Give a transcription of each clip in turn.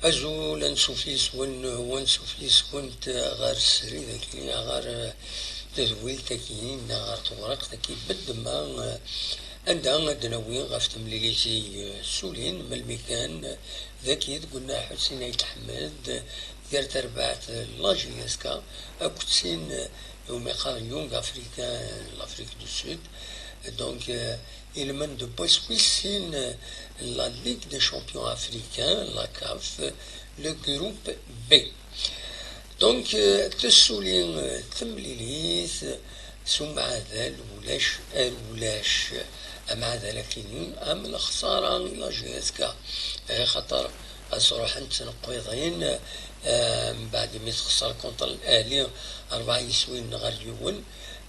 أزول أنسوفيس ونسوفيس كنت غار السري ذاكي غار تذويل تاكين غار تورق تاكي بدما عندها دناوي غاف تمليليتي سولين من المكان ذاكي قلنا حسين يتحمد دارت ربعت لاجياسكا أكتسين يوم يقال يونغ أفريكان l'Afrique du Sud. Donc, il mène de Boispuissine la Ligue des champions africains, la CAF, le groupe B. Donc, تسولين تمليليث ثم هذا الولاش مع ذلك أم الخسارة إلى جيسكا خطر أصراحة تنقيضين من بعد ما تخسر كونتر الأهلي 4 يسوين غير يون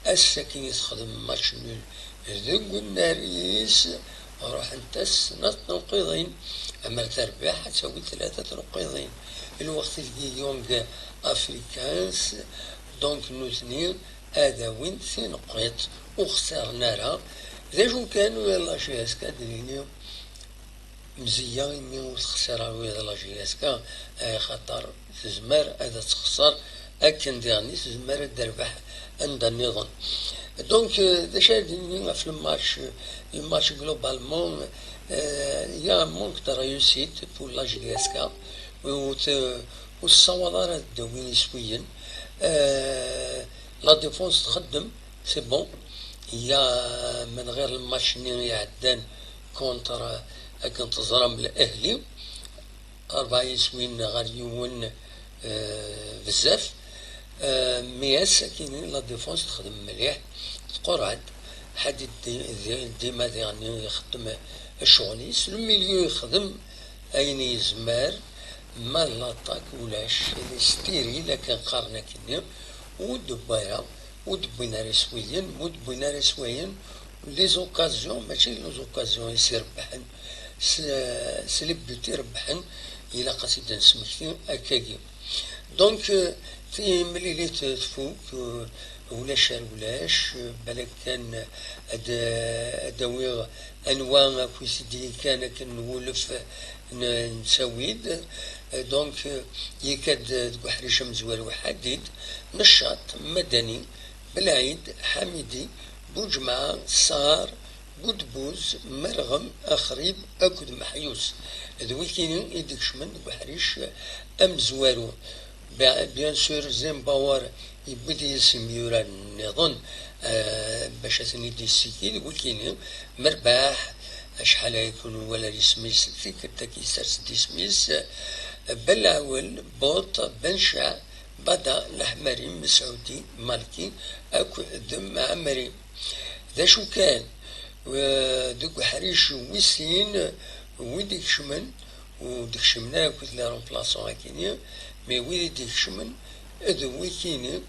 الساكن يتخدم ماتش نول ذوق الناريس روح انتس نقيضين أما تربح تسوي 3 نقيضين الوقت اللي يونغ أفريكانس دونك نوثني هذا وين 2 نقيط وخسرنا لها ذا كانوا يلا جياسكا دنيا مزيان مي وتخسر ويا لا جياسكا خاطر تزمر هذا تخسر أكن ديرني تزمر تربح عند النظام دونك ذا شادني في الماتش جلوبالمون يا مونك دو ريوسيت بور لا جياسكا والصوالات الدوين شويا لا ديفونس تخدم سي بون يا من غير الماتش ني عدان كونتر أكن تزرم الأهلي 4 يسوين غير يون بزاف مياس كاينين لا ديفونس تخدم مليح تقرعد حد ديما يعني يخدم الشغليس الميليو يخدم أين يزمار ما لاطاك ولاش ستيري لكن قارنا كنيا ودبايا ودبينا رسويا لي زوكازيون ماشي لي زوكازيون يصير ربحن سلي بيوتي ربحن إلا قصيدة نسمكتي أكاكي دونك في ملي تفوق ولاش بالك كان أدوير أنواع كويسيدي كان كنولف نسويد دونك يكاد حريشة مزوار وحديد نشاط مدني بلعيد حميدي بوجمعة صار بودبوز مرغم أخريب أكد محيوس ذوي كاينين يديك شمن بحريش أم زوارو بيان سور زيمباور يبدي يسميورا نظن باش ثني دي السيكي ذوي كاينين مرباح شحال يكون ولا يسميس فيك تاكي دي سميس بلاول بوط بنشع بدا الأحمري مسعودي مالكي أكو ذم عمري ذا شو كان ودوك حريش ويسين ويديك شمن وديك شمنا كنت لا رومبلاسون هكينيا مي ويديك شمن ذو ويكيني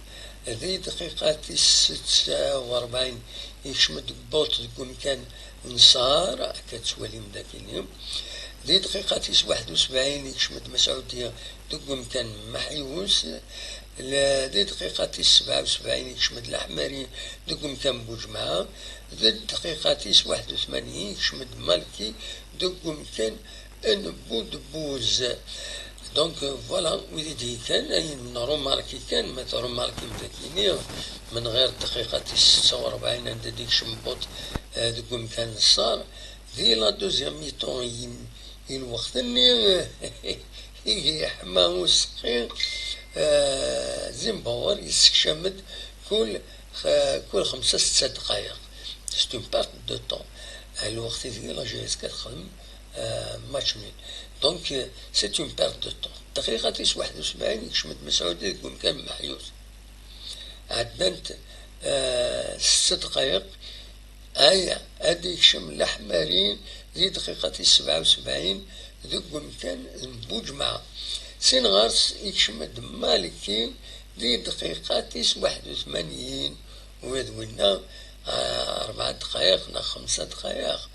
ذي دقيقة 46 يشمد بوط تقول كان نصار كتولي مداكينيا ذي دقيقة 71 يشمد مسعودية تقول كان محيوس ذي دقيقة 77 يشمد الأحمري تقول كان بوجمعة ذي دقيقة 81 يشمد مالكي تقول كان ان بوز دونك فوالا ويدي كان اي روماركي كان ما روماركي مداكيني من غير دقيقة 46 عند ديك شمبوط تقول كان صار ذي لا دوزيام ميتون الوقت اللي يحمى وسقي زيمباور يستشمد كل 5-6 دقائق c'est une perte de temps الوقت اللي لا جي اس كتخدم ماتش نول دونك سي اون بيرت دو طون دقيقة 71 يشمد مسعود يقول كان محيوس عدنت 6 دقائق هيا هاديك شم الأحمرين ذي دقيقة 77 ذوك كان بوجمعة سينغارس يشمد مالكي ذي دقيقة 81 ويذوينا 4 دقائق 5 دقائق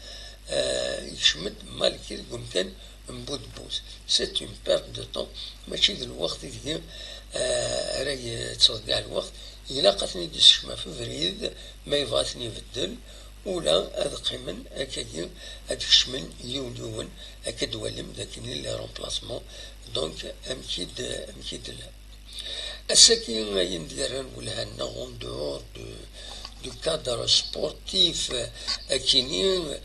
يشمد مالكي يقول كان بوز سي اون بيرت دو طون ماشي ذا الوقت اللي راهي تصدق الوقت إلا قاتني ديس شما في فريد ما يبغاتني يبدل ولا هاد قيمن هكاكي هاد كشمن يون هكا ولم داكني لي رومبلاسمون دونك امكيد لا الساكين ينديران ولا هنا اون دور دو كادر سبورتيف اكيني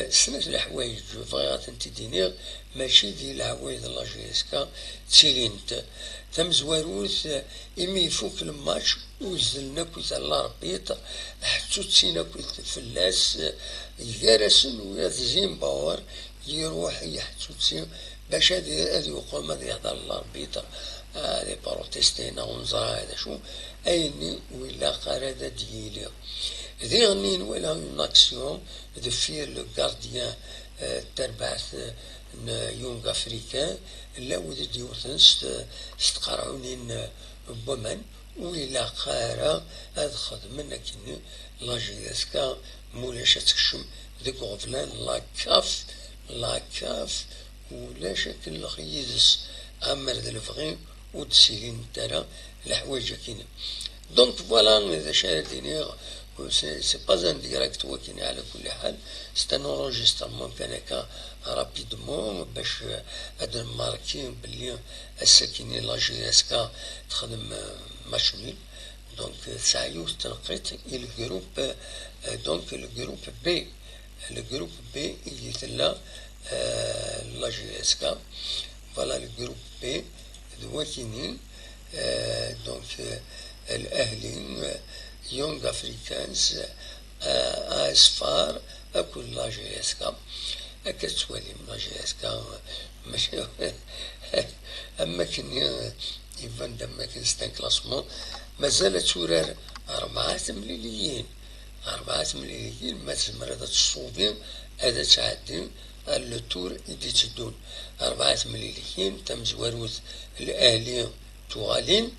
سنة الحوايج فغيات تدينير ماشي دي الحوايج لا جي اس كا تسيلينت تمزواروث إمي يفوك الماتش وزلنا كويت على ربيط حتى تسينا كويت فلاس يجارسن ويزين باور يروح يحتو تسين باش هادي يقول ما يهضر على ربيط هادي بروتيستينا ونزرا هذا شو أيني ولا قرادة ديالي ذيغنين ولا اون اكسيون دو فير لو غارديان تربعث يونغ افريكان لا ودي ديوثن ستقرعونين بومن وإلا قارا هاد خدمنا كني لا جيسكا مولاش تكشم ديك غفلان لا كاف ولا شكل الخيزس عمر ذا الفغين ودسيلين ترى الحوايج كينا دونك فوالا إذا شاهديني سي با ان ديريكت وكيني على كل حال سي ان اونجسترمون كان هكا رابيدمون باش هاد ماركين بلي الساكنين لا جي اس كا تخدم ماشونيل دونك سعيو تنقيت الجروب دونك الجروب بي يتلا لا جي اس كا فوالا الجروب بي دواكيني دونك الأهلين يونغ أفريكانز أسفار أكل لا جي اس كا هكا توالي لا جي اس كا ماشي أما كني يفان دما كان ستان كلاسمون مازال تورار 4 مليليين ما تزمر هذا الصوبين هذا تعدي لو تور يدي تدون 4 مليليين تم زواروث الأهلي توغالين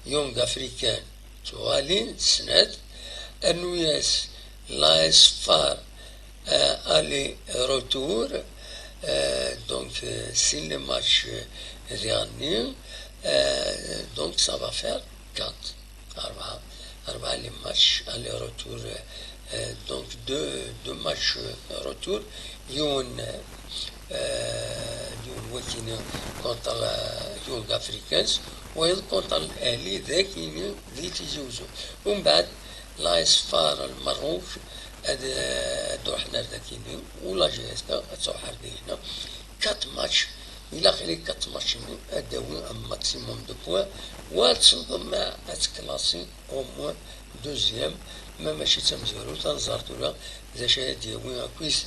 يونغ أفريكان توغالين سند النوياس لا اسفار الي روتور دونك سي لي ماتش ديالني دونك سا فا فير 4 لي ماتش الي روتور دونك دو ماتش روتور يون وكيني كونتر يونغ افريكانز ويض كونتر الاهلي ذاكيني ذي تيزوزو ومن بعد لا اسفار المروك روحنا ذاكيني ولا جي اس كا تصوحر دينا 4 ماتش إلا خلي 4 ماتش أداوي أم ماكسيموم دو بوان وتصدم مع أتكلاسي أو موان دوزيام ما ماشي تمزورو تنزارتو لا إذا شاهد دياوي كويس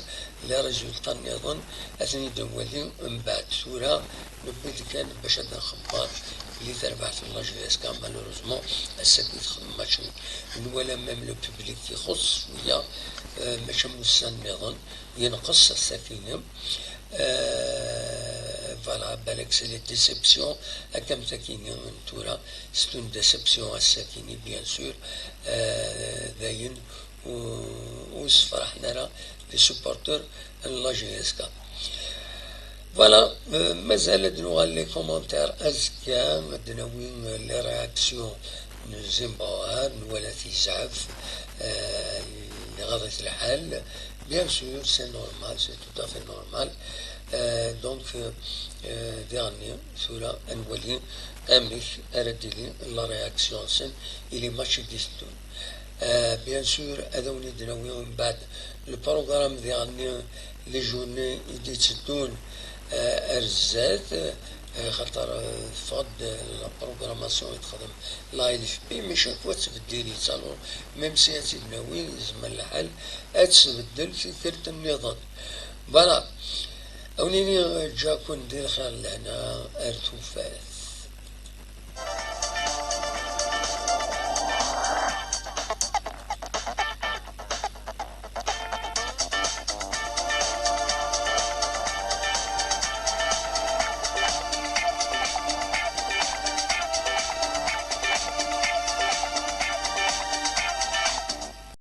لا ريزولتا نظن أثني دوالي من بعد ثورة نبيت كان باش هذا خبار اللي تربح في الله جي اس كا مالوروزمون الساكن تخدم ماتش ولا ميم لو بوبليك يخص ويا ماشي موسان نظن ينقص الساكنة فوالا بالك سي لي ديسيبسيون هكا مساكيني نتورا سي اون ديسيبسيون الساكيني بيان سور داين وصفرحنا راه لي سوبورتور لا جي اس كا فوالا مازال دنوغال لي كومونتير ازكا دناوين لي رياكسيون نزيمبوار ولا تيزعف غضت الحال bien sûr c'est normal c'est tout à fait normal donc dernier ثورة نولي أمش أردلي لا رياكسيون سن إلي ماشي ديستون bien sûr هذوني دناوي من بعد البروغرام ديالنا لي جورني يدي تسدون أرزات خاطر فض لا بروغراماسيون يتخدم لا اف بي ماشي كوات تبدل يتصالو ميم سي تدناوي يزمن الحال تبدل في كرت النظام فوالا أونيني جاكون دير خير لهنا أرتو فات